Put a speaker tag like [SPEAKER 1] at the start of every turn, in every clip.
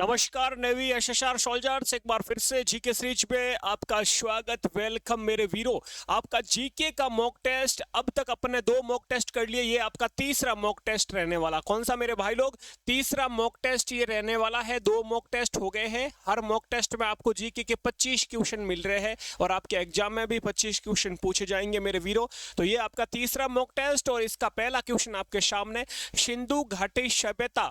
[SPEAKER 1] नमस्कार navy SSR soldiers, एक बार फिर से जीके सीरीज पे आपका स्वागत। वेलकम मेरे वीरों। आपका जीके का मॉक टेस्ट, अब तक अपने 2 मॉक टेस्ट कर लिए, ये आपका तीसरा मॉक टेस्ट रहने वाला। कौन सा मेरे भाई लोग? तीसरा मॉक टेस्ट ये रहने वाला है। 2 मॉक टेस्ट हो गए हैं। हर मॉक टेस्ट में आपको जीके के 25 क्वेश्चन मिल रहे हैं और आपके एग्जाम में भी 25 क्वेश्चन पूछे जाएंगे मेरे वीरों। तो ये आपका तीसरा मॉक टेस्ट और इसका पहला क्वेश्चन आपके सामने। सिंधु घाटी सभ्यता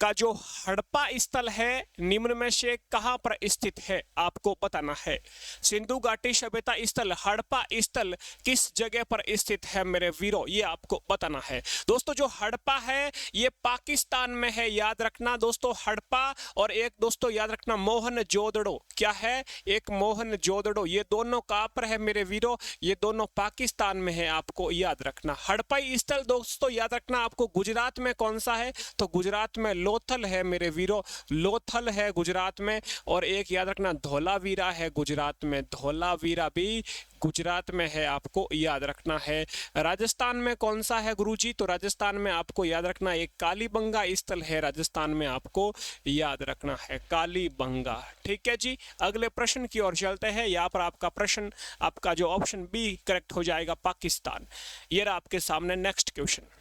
[SPEAKER 1] का जो हड़प्पा स्थल है निम्न में से कहां पर स्थित है, आपको बताना है। सिंधु घाटी सभ्यता स्थल, हड़प्पा स्थल किस जगह पर स्थित है मेरे वीरों, ये आपको बताना है। दोस्तों जो हड़प्पा है ये पाकिस्तान में है, याद रखना दोस्तों। हड़प्पा और एक दोस्तों याद रखना मोहनजोदड़ो, क्या है? एक मोहनजोदड़ो। ये दोनों कहां पर है मेरे वीरों? ये दोनों पाकिस्तान में है, आपको याद रखना। हड़प्पा स्थल दोस्तों याद रखना आपको गुजरात में कौन सा है? तो गुजरात में लोथल है मेरे वीरों, लोथल है गुजरात में। और एक याद रखना धोलावीरा है गुजरात में, धोलावीरा भी गुजरात में है, आपको याद रखना है। राजस्थान में कौन सा है गुरुजी? तो राजस्थान में आपको याद रखना एक कालीबंगा स्थल है, राजस्थान में आपको याद रखना है कालीबंगा। ठीक है जी, अगले प्रश्न की ओर चलते हैं। यहाँ पर आपका प्रश्न, आपका जो ऑप्शन बी करेक्ट हो जाएगा, पाकिस्तान। ये रहा आपके सामने नेक्स्ट क्वेश्चन।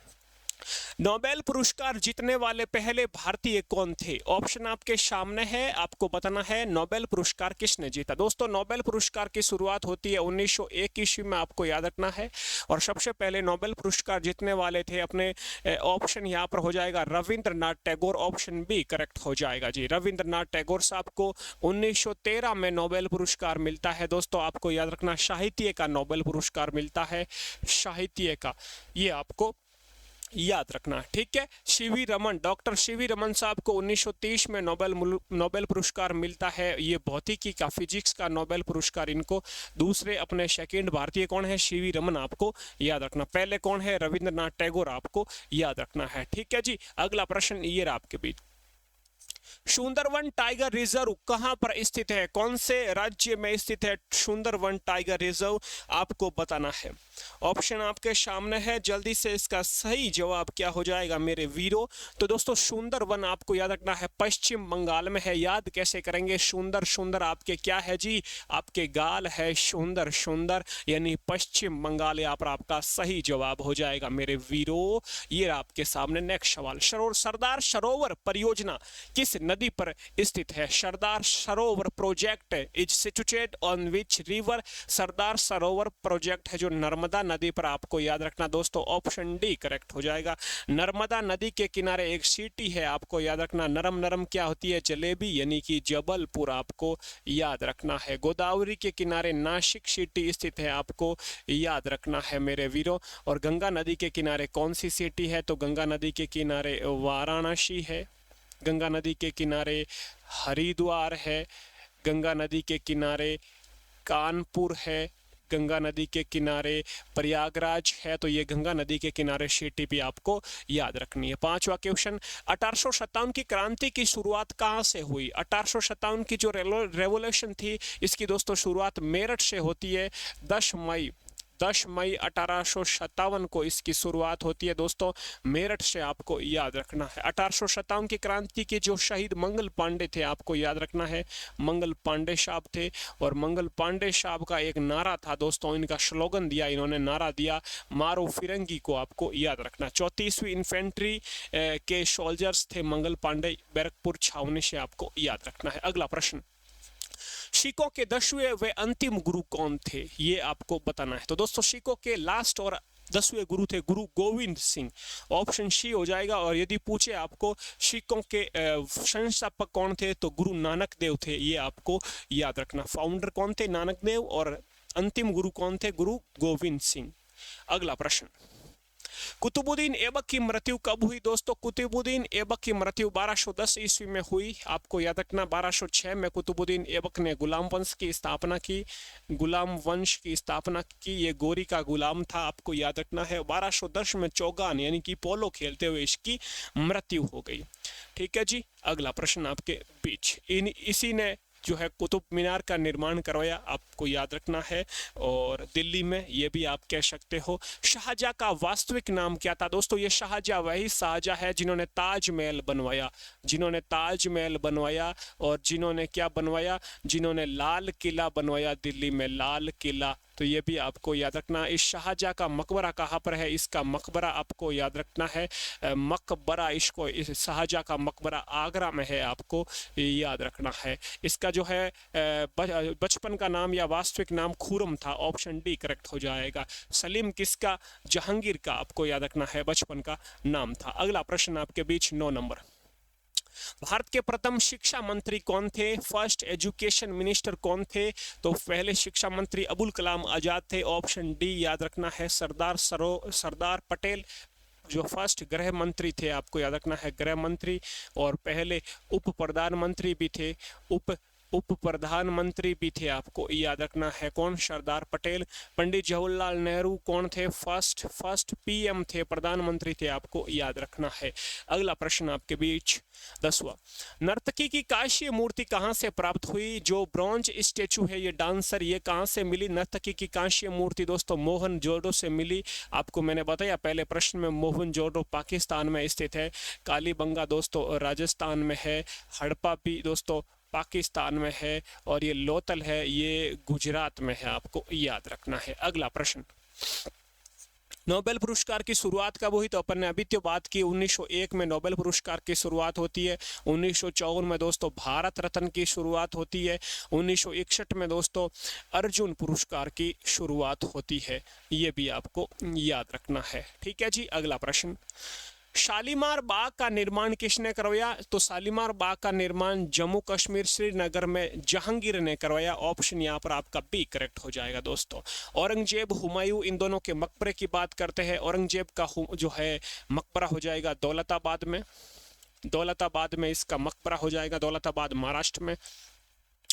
[SPEAKER 1] नोबेल पुरस्कार जीतने वाले पहले भारतीय कौन थे? ऑप्शन आपके सामने है, आपको बताना है नोबेल पुरस्कार किसने जीता। दोस्तों नोबेल पुरस्कार की शुरुआत होती है 1901 ईस्वी में, आपको याद रखना है। और सबसे पहले नोबेल पुरस्कार जीतने वाले थे अपने, ऑप्शन यहाँ पर हो जाएगा Rabindranath Tagore. Option B correct हो जाएगा जी, रविंद्रनाथ टैगोर साहब को 1913 में नोबेल पुरस्कार मिलता है। दोस्तों आपको याद रखना साहित्य का नोबेल पुरस्कार मिलता है, साहित्य का, ये आपको याद रखना। ठीक है, CV Raman, doctor CV Raman साहब को 1930 में नोबेल पुरस्कार मिलता है। ये भौतिकी का, फिजिक्स का नोबेल पुरस्कार इनको। दूसरे अपने सेकंड भारतीय कौन है? सीवी रमन, आपको याद रखना। पहले कौन है? रविंद्रनाथ टैगोर, आपको याद रखना है। ठीक है जी, अगला प्रश्न ये रहा आपके बीच। सुंदरवन टाइगर रिजर्व कहां पर स्थित है? कौन से राज्य में स्थित है सुंदरवन टाइगर रिजर्व, आपको बताना है। ऑप्शन आपके सामने है, जल्दी से इसका सही जवाब क्या हो जाएगा मेरे वीरों? तो दोस्तों सुंदरवन आपको याद रखना है पश्चिम बंगाल में है। याद कैसे करेंगे? सुंदर सुंदर आपके क्या है जी? आपके गाल है सुंदर सुंदर, यानी पश्चिम बंगाल। यहाँ पर आपका सही जवाब हो जाएगा मेरे वीरों। ये आपके सामने नेक्स्ट सवाल। सरदार सरोवर परियोजना किस नदी पर स्थित है? Sardar Sarovar project is situated on which river? Sardar Sarovar project है जो नर्मदा नदी पर, आपको याद रखना दोस्तों। ऑप्शन डी करेक्ट हो जाएगा। नर्मदा नदी के किनारे एक सिटी है, आपको याद रखना। नरम नरम क्या होती है? जलेबी, यानी कि जबलपुर, आपको याद रखना है। गोदावरी के किनारे नासिक सिटी स्थित है, आपको याद रखना है मेरे वीरों। और गंगा नदी के किनारे कौन सी सिटी है? तो गंगा नदी के किनारे वाराणसी है, गंगा नदी के किनारे हरिद्वार है, गंगा नदी के किनारे कानपुर है, गंगा नदी के किनारे प्रयागराज है। तो ये गंगा नदी के किनारे सिटी भी आपको याद रखनी है। 5वां क्वेश्चन, 1857 की क्रांति की शुरुआत कहाँ से हुई? 1857 की जो रेवोल्यूशन थी, इसकी दोस्तों शुरुआत मेरठ से होती है। 10 मई 1857 को इसकी शुरुआत होती है दोस्तों, मेरठ से, आपको याद रखना है। 1857 की क्रांति के जो शहीद मंगल पांडे थे, आपको याद रखना है मंगल पांडे साहब थे। और मंगल पांडे साहब का एक नारा था दोस्तों, इनका स्लोगन दिया, इन्होंने नारा दिया मारो फिरंगी को, आपको याद रखना। 34वीं इन्फेंट्री के सोल्जर्स थे मंगल पांडे, बैरकपुर छावनी से, आपको याद रखना है। अगला प्रश्न, सिखों के 10वें व अंतिम गुरु कौन थे? ये आपको बताना है। तो दोस्तों सिखों के लास्ट और 10वें गुरु थे गुरु गोविंद सिंह। ऑप्शन सी हो जाएगा। और यदि पूछे आपको सिखों के संस्थापक कौन थे, तो गुरु नानक देव थे, ये आपको याद रखना। फाउंडर कौन थे? नानक देव। और अंतिम गुरु कौन थे? गुरु गोविंद सिंह। अगला प्रश्न, कुतुबुद्दीन ऐबक की मृत्यु कब हुई? दोस्तों कुतुबुद्दीन ऐबक की मृत्यु 1210 ईस्वी में हुई, आपको याद रखना। 1206 में कुतुबुद्दीन ऐबक ने गुलाम वंश की स्थापना की, गुलाम वंश की स्थापना की। ये गोरी का गुलाम था, आपको याद रखना है। 1210 में चौगान यानी कि पोलो खेलते हुए इसकी मृत्यु हो गई। ठीक है जी, अगला प्रश्न आपके बीच। इसी ने जो है कुतुब मीनार का निर्माण करवाया, आपको याद रखना है, और दिल्ली में, ये भी आप कह सकते हो। शाहजहां का वास्तविक नाम क्या था दोस्तों? ये शाहजहां वही शाहजहां है जिन्होंने ताजमहल बनवाया, जिन्होंने ताजमहल बनवाया, और जिन्होंने क्या बनवाया, जिन्होंने लाल किला बनवाया दिल्ली में, लाल किला। तो ये भी आपको याद रखना। इस शाहजहां का मकबरा कहाँ पर है? इसका मकबरा आपको याद रखना है, मकबरा, इसको इस शाहजहां का मकबरा आगरा में है, आपको याद रखना है। इसका जो है बचपन का नाम या वास्तविक नाम खुरम था, ऑप्शन डी करेक्ट हो जाएगा। सलीम किसका? जहांगीर का, आपको याद रखना है, बचपन का नाम था। अगला प्रश्न आपके बीच 9 नंबर। भारत के प्रथम शिक्षा मंत्री कौन थे? फर्स्ट एजुकेशन मिनिस्टर कौन थे? तो पहले शिक्षा मंत्री अबुल कलाम आजाद थे, ऑप्शन डी याद रखना है, सरदार पटेल जो फर्स्ट गृह मंत्री थे, आपको याद रखना है, गृह मंत्री, और पहले उप प्रधानमंत्री भी थे, उप प्रधानमंत्री भी थे, आपको याद रखना है, कौन? सरदार पटेल। पंडित जवाहरलाल नेहरू कौन थे? फर्स्ट पीएम थे, प्रधानमंत्री थे, आपको याद रखना है। अगला प्रश्न आपके बीच 10वां। नर्तकी की कांस्य मूर्ति कहां से प्राप्त हुई? जो ब्रॉन्ज स्टेचू है, ये डांसर, ये कहां से मिली? नर्तकी की कांस्य मूर्ति दोस्तों मोहनजोदड़ो से मिली। आपको मैंने बताया पहले प्रश्न में, मोहनजोदड़ो पाकिस्तान में स्थित है, कालीबंगा दोस्तों राजस्थान में है, हड़प्पा भी दोस्तों पाकिस्तान में है, और ये लोथल है, ये गुजरात में है, आपको याद रखना है। अगला प्रश्न, नोबेल पुरस्कार की शुरुआत कब हुई? तो अपन ने अभी तो बात की, 1901 में नोबेल पुरस्कार की शुरुआत होती है, 1954 में दोस्तों भारत रत्न की शुरुआत होती है, 1961 में दोस्तों अर्जुन पुरस्कार की शुरुआत होती है, ये भी आपको याद रखना है। ठीक है जी। अगला प्रश्न, शालीमार बाग का निर्माण किसने करवाया? तो शालीमार बाग का निर्माण जम्मू कश्मीर श्रीनगर में जहांगीर ने करवाया, ऑप्शन यहाँ पर आपका बी करेक्ट हो जाएगा दोस्तों। औरंगजेब, हुमायूं, इन दोनों के मकबरे की बात करते हैं। औरंगजेब का जो है मकबरा हो जाएगा दौलताबाद में, दौलताबाद में इसका मकबरा हो जाएगा, दौलताबाद महाराष्ट्र में।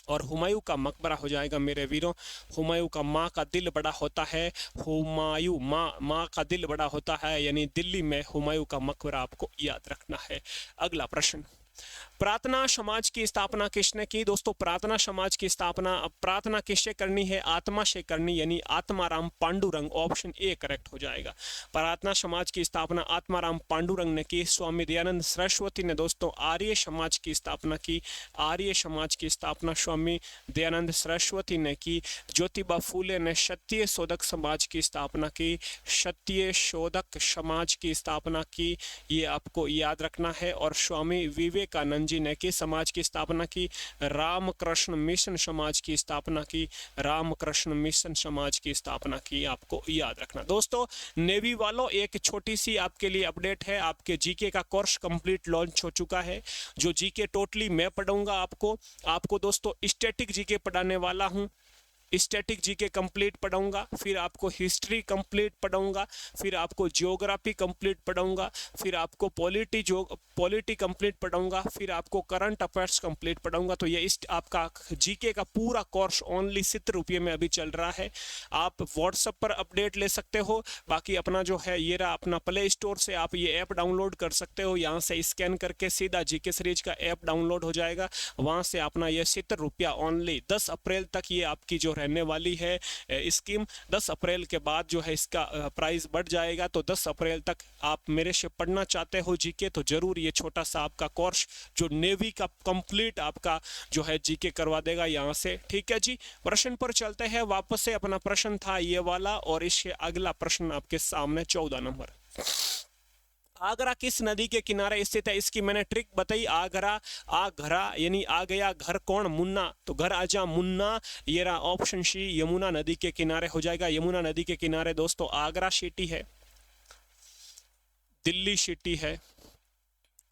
[SPEAKER 1] और हुमायूं का मकबरा हो जाएगा मेरे वीरों, हुमायूं का माँ का दिल बड़ा होता है, हुमायूं माँ का दिल बड़ा होता है, यानी दिल्ली में हुमायूं का मकबरा आपको याद रखना है। अगला प्रश्न, प्रार्थना समाज की स्थापना किसने की? दोस्तों प्रार्थना समाज की स्थापना, प्रार्थना किससे करनी है? आत्मा से करनी, यानी Atmaram Pandurang, option A correct हो जाएगा। प्रार्थना समाज की स्थापना आत्माराम पांडुरंग ने की। स्वामी दयानंद सरस्वती ने दोस्तों आर्य समाज की स्थापना की, आर्य समाज की स्थापना स्वामी दयानंद सरस्वती ने की। ज्योतिबा फूले ने सत्य शोधक समाज की स्थापना की, सत्य शोधक समाज की स्थापना की, ये आपको याद रखना है। और स्वामी विवेकानंद जी ने किस समाज की स्थापना की? रामकृष्ण मिशन समाज की स्थापना की, रामकृष्ण मिशन समाज की स्थापना की, आपको याद रखना। दोस्तों नेवी वालों, एक छोटी सी आपके लिए अपडेट है, आपके जीके का कोर्स कंप्लीट लॉन्च हो चुका है। जो जीके टोटली मैं पढ़ाऊंगा आपको दोस्तों स्टैटिक जीके पढ़ाने वाला हूं, स्टैटिक जीके कंप्लीट पढ़ाऊंगा, फिर आपको हिस्ट्री कंप्लीट पढ़ाऊंगा, फिर आपको ज्योग्राफी कंप्लीट पढ़ाऊंगा, फिर आपको पॉलिटी कंप्लीट पढ़ाऊंगा, फिर आपको करंट अफेयर्स कंप्लीट पढ़ाऊंगा। तो ये आपका जीके का पूरा कोर्स ओनली 70 रुपये में अभी चल रहा है। आप व्हाट्सएप पर अपडेट ले सकते हो, बाकी अपना जो है ये रहा अपना प्ले स्टोर से आप ये ऐप डाउनलोड कर सकते हो, यहाँ से स्कैन करके सीधा जीके सीरीज का ऐप डाउनलोड हो जाएगा, वहाँ से अपना ये 70 रुपया ओनली 10 अप्रैल तक ये आपकी जो रहने वाली है स्कीम। 10 अप्रैल के बाद जो है इसका प्राइस बढ़ जाएगा, तो 10 अप्रैल तक आप मेरे से पढ़ना चाहते हो जीके तो जरूर ये छोटा सा आपका कोर्स जो नेवी का कंप्लीट आपका जो है जीके करवा देगा यहाँ से। ठीक है जी, प्रश्न पर चलते हैं वापस से। अपना प्रश्न था ये वाला, और इससे अगला प्रश्न आपके सामने 14 नंबर। आगरा किस नदी के किनारे स्थित है? इसकी मैंने ट्रिक बताई। आगरा यानी आ गया घर कौन? मुन्ना, तो घर आजा मुन्ना, ये रहा ऑप्शन सी, यमुना नदी के किनारे हो जाएगा। यमुना नदी के किनारे दोस्तों आगरा सिटी है, दिल्ली सिटी है,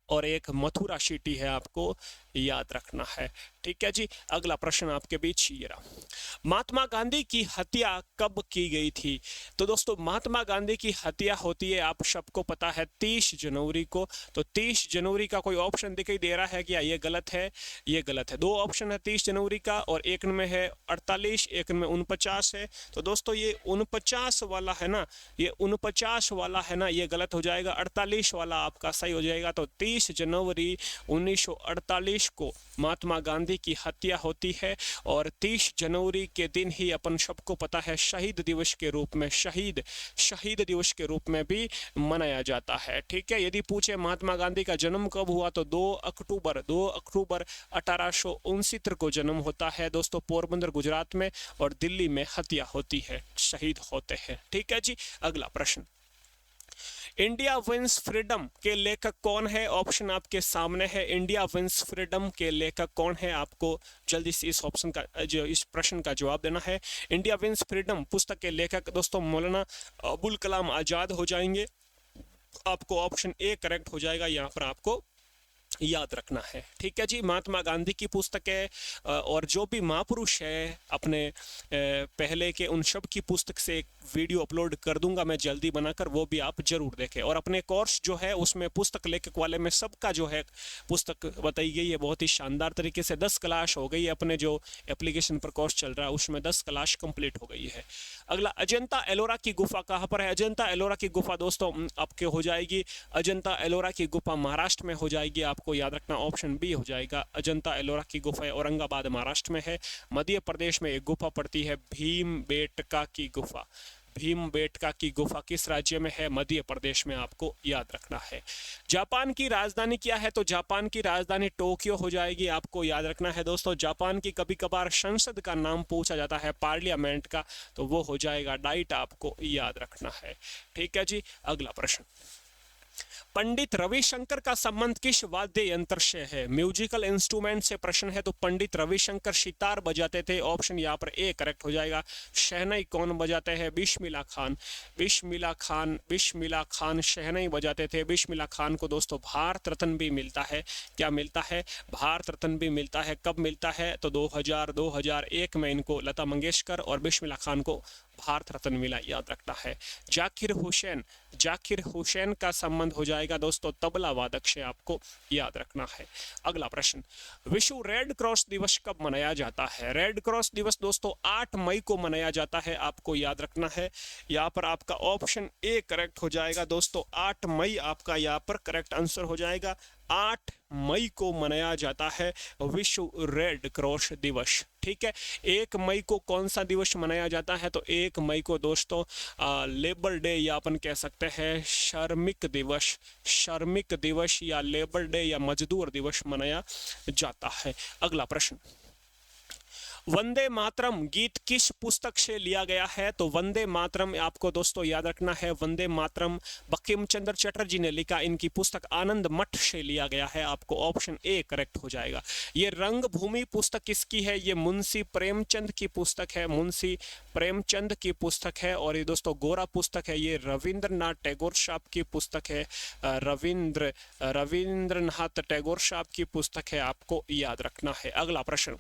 [SPEAKER 1] और एक मथुरा सिटी है, आपको याद रखना है। ठीक है जी, अगला प्रश्न आपके बीच ये रहा। महात्मा गांधी की हत्या कब की गई थी? तो दोस्तों महात्मा गांधी की हत्या होती है, आप सबको पता है, 30 जनवरी को। तो 30 जनवरी का कोई ऑप्शन दिखाई दे रहा है क्या? ये गलत है, ये गलत है। 2 ऑप्शन है 30 जनवरी का, और एक में है 48, एक में 49 है। तो दोस्तों ये 49 वाला है ना, ये 49 वाला है ना, ये गलत हो जाएगा। 48 वाला आपका सही हो जाएगा। तो 30 30 जनवरी 1948 को महात्मा गांधी की हत्या होती है और 30 जनवरी के दिन ही अपन सबको पता है शहीद दिवस के रूप में शहीद दिवस के रूप में भी मनाया जाता है। ठीक है, यदि पूछे महात्मा गांधी का जन्म कब हुआ तो 2 अक्टूबर 1869 को जन्म होता है दोस्तों पोरबंदर गुजरात में, और दिल्ली में हत्या होती है, शहीद होते हैं। ठीक है जी, अगला प्रश्न, इंडिया विंस फ्रीडम के लेखक कौन है? ऑप्शन आपके सामने है। इंडिया विंस फ्रीडम के लेखक कौन है? आपको जल्दी से इस ऑप्शन का इस प्रश्न का जवाब देना है। इंडिया विंस फ्रीडम पुस्तक के लेखक दोस्तों मौलाना अबुल कलाम आजाद हो जाएंगे। आपको ऑप्शन ए करेक्ट हो जाएगा, यहाँ पर आपको याद रखना है। ठीक है जी, महात्मा गांधी की पुस्तक है और जो भी महापुरुष है अपने पहले के, उन सब की पुस्तक से एक वीडियो अपलोड कर दूंगा मैं जल्दी बनाकर, वो भी आप जरूर देखें। और अपने कोर्स जो है उसमें पुस्तक लेखक वाले में सबका जो है पुस्तक बताई गई है बहुत ही शानदार तरीके से। 10 क्लास हो गई है, अपने जो एप्लीकेशन पर कोर्स चल रहा है उसमें 10 क्लास कंप्लीट हो गई है। अगला, अजंता एलोरा की गुफा कहाँ पर है? अजंता एलोरा की गुफा दोस्तों आपके हो जाएगी, अजंता एलोरा की गुफा महाराष्ट्र में हो जाएगी। आपको याद रखना ऑप्शन बी हो जाएगा। अजंता एलोरा की गुफा औरंगाबाद महाराष्ट्र में है। मध्य प्रदेश में एक गुफा पड़ती है भीमबेटका की गुफा। भीमबेटका की गुफा किस राज्य में है? मध्य प्रदेश में, आपको याद रखना है। जापान की राजधानी क्या है? तो जापान की राजधानी टोक्यो हो जाएगी, आपको याद रखना है दोस्तों। जापान की कभी कभार संसद का नाम पूछा जाता है, पार्लियामेंट का, तो वो हो जाएगा डाइट, आपको याद रखना है। ठीक है जी, अगला प्रश्न, पंडित रविशंकर का संबंध किस वाद्य यंत्र से है? म्यूजिकल इंस्ट्रूमेंट से प्रश्न है, तो पंडित रविशंकर सितार बजाते थे, ऑप्शन यहाँ पर ए करेक्ट हो जाएगा। शहनाई कौन बजाते हैं? बिस्मिल्लाह खान। बिस्मिल्लाह खान शहनाई बजाते थे। बिस्मिल्लाह खान को दोस्तों भारत रत्न भी मिलता है। क्या मिलता है? भारत रत्न भी मिलता है। कब मिलता है? तो 2001 में इनको लता मंगेशकर और बिस्मिल्लाह खान को भारत रत्न मिला, याद रखना है। जाकिर हुसैन का संबंध हो जाएगा दोस्तों तबला वादक से, आपको याद रखना है। अगला प्रश्न, विश्व रेड क्रॉस दिवस कब मनाया जाता है? रेड क्रॉस दिवस दोस्तों 8 मई को मनाया जाता है, आपको याद रखना है। यहाँ पर आपका ऑप्शन ए करेक्ट हो जाएगा दोस्तों, 8 मई आपका यहाँ पर करेक्ट आंसर हो जाएगा। 8 मई को मनाया जाता है विश्व रेड क्रॉस दिवस। ठीक है, 1 मई को कौन सा दिवस मनाया जाता है? तो 1 मई को दोस्तों लेबर डे या अपन कह सकते हैं श्रमिक दिवस या लेबर डे या मजदूर दिवस मनाया जाता है। अगला प्रश्न, वंदे मातरम गीत किस पुस्तक से लिया गया है? तो वंदे मातरम आपको दोस्तों याद रखना है, वंदे मातरम बंकिम चंद्र चटर्जी ने लिखा, इनकी पुस्तक आनंद मठ से लिया गया है, आपको ऑप्शन ए करेक्ट हो जाएगा। ये रंगभूमि पुस्तक किसकी है? ये मुंशी प्रेमचंद की पुस्तक है, मुंशी प्रेमचंद की पुस्तक है। और ये दोस्तों गोरा पुस्तक है, ये रविंद्रनाथ टैगोर साहब की पुस्तक है, रविंद्रनाथ टैगोर साहब की पुस्तक है, आपको याद रखना है। अगला प्रश्न,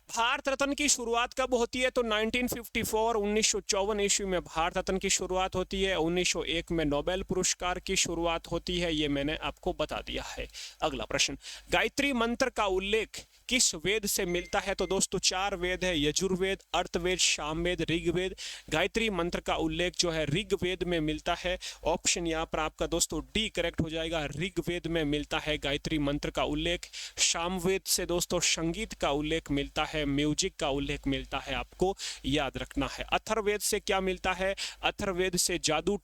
[SPEAKER 1] भारत रत्न की शुरुआत कब होती है? तो 1954 1954 ईस्वी में भारत रत्न की शुरुआत होती है। 1901 में नोबेल पुरस्कार की शुरुआत होती है, ये मैंने आपको बता दिया है। अगला प्रश्न, गायत्री मंत्र का उल्लेख किस वेद से मिलता है? तो दोस्तों 4 वेद है, यजुर्वेद, अर्थवेद, सामवेद, ऋग्वेद। गायत्री मंत्र का उल्लेख जो है ऋग्वेद में मिलता है, ऑप्शन यहाँ पर आपका दोस्तों डी करेक्ट हो जाएगा। ऋग्वेद में मिलता है गायत्री मंत्र का उल्लेख। सामवेद से दोस्तों संगीत का उल्लेख मिलता है, म्यूजिक का उल्लेख मिलता है, आपको याद रखना है। अथर्ववेद से क्या मिलता है? अथर्ववेद से जादू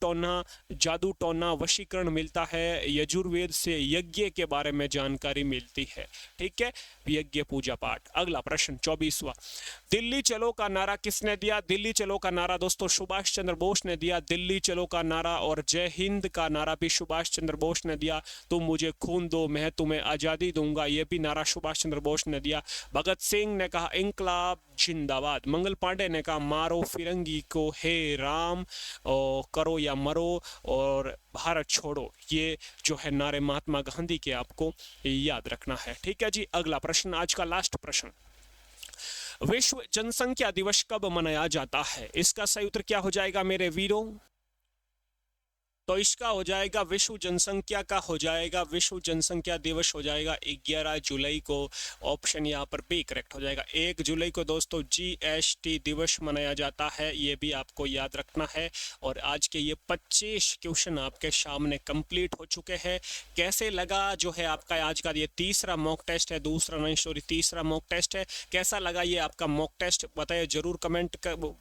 [SPEAKER 1] टोना वशीकरण मिलता है। यजुर्वेद से यज्ञ के बारे में जानकारी मिलती है। ठीक है, यज्ञ पूजा पाठ। अगला प्रश्न 24वां, दिल्ली चलो का नारा किसने दिया? दिल्ली चलो का नारा दोस्तों सुभाष चंद्र बोस ने दिया। दिल्ली चलो का नारा और जय हिंद का नारा भी सुभाष चंद्र बोस ने दिया। तुम मुझे खून दो मैं तुम्हें आजादी दूंगा, ये भी नारा सुभाष चंद्र बोस ने दिया। भगत सिंह ने कहा इंकलाब जिंदाबाद। मंगल पांडे ने कहा मारो फिरंगी को, हे राम करो या मरो, और भारत छोड़ो, ये जो है नारे महात्मा गांधी के, आपको याद रखना है। ठीक है जी, अगला प्रश्न, आज का लास्ट प्रश्न, विश्व जनसंख्या दिवस कब मनाया जाता है? इसका सही उत्तर क्या हो जाएगा मेरे वीरों? तो इसका हो जाएगा विश्व जनसंख्या का हो जाएगा, विश्व जनसंख्या दिवस हो जाएगा 11 जुलाई को। ऑप्शन यहाँ पर बी करेक्ट हो जाएगा। 1 जुलाई को दोस्तों जीएसटी दिवस मनाया जाता है, ये भी आपको याद रखना है। और आज के ये 25 क्वेश्चन आपके सामने कंप्लीट हो चुके हैं। कैसे लगा जो है आपका आज का ये तीसरा मॉक टेस्ट है, दूसरा नहीं सॉरी तीसरा मॉक टेस्ट है। कैसा लगा ये आपका मॉक टेस्ट बताइए जरूर कमेंट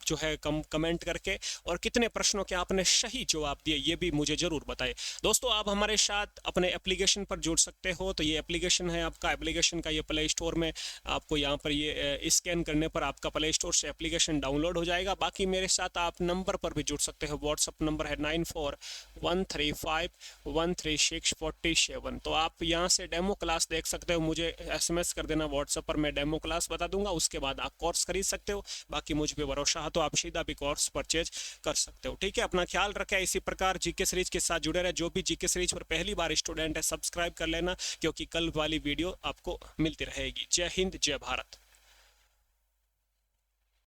[SPEAKER 1] जो है कमेंट करके। और कितने प्रश्नों के आपने सही जवाब दिए ये भी मुझे जरूर बताएं। दोस्तों आप हमारे साथ अपने एप्लीकेशन पर जुड़ सकते हो। तो ये एप्लीकेशन है आपका, एप्लीकेशन का ये प्ले स्टोर में आपको यहाँ पर ये स्कैन करने पर आपका प्ले स्टोर से एप्लीकेशन डाउनलोड हो जाएगा। बाकी मेरे साथ आप नंबर पर भी जुड़ सकते हो। व्हाट्सअप नंबर है 9413513647। तो आप यहाँ से डेमो क्लास देख सकते हो, मुझे SMS कर देना व्हाट्सएप पर, मैं डेमो क्लास बता दूंगा। उसके बाद आप कोर्स खरीद सकते हो। बाकी मुझ पे भरोसा है तो आप सीधा भी कोर्स परचेज कर सकते हो। ठीक है, अपना ख्याल रखें। इसी प्रकार जीके सीरीज के साथ जुड़े रहे। जो भी जीके सीरीज पर पहली बार स्टूडेंट है सब्सक्राइब कर लेना, क्योंकि कल वाली वीडियो आपको मिलती रहेगी। जय हिंद, जय भारत।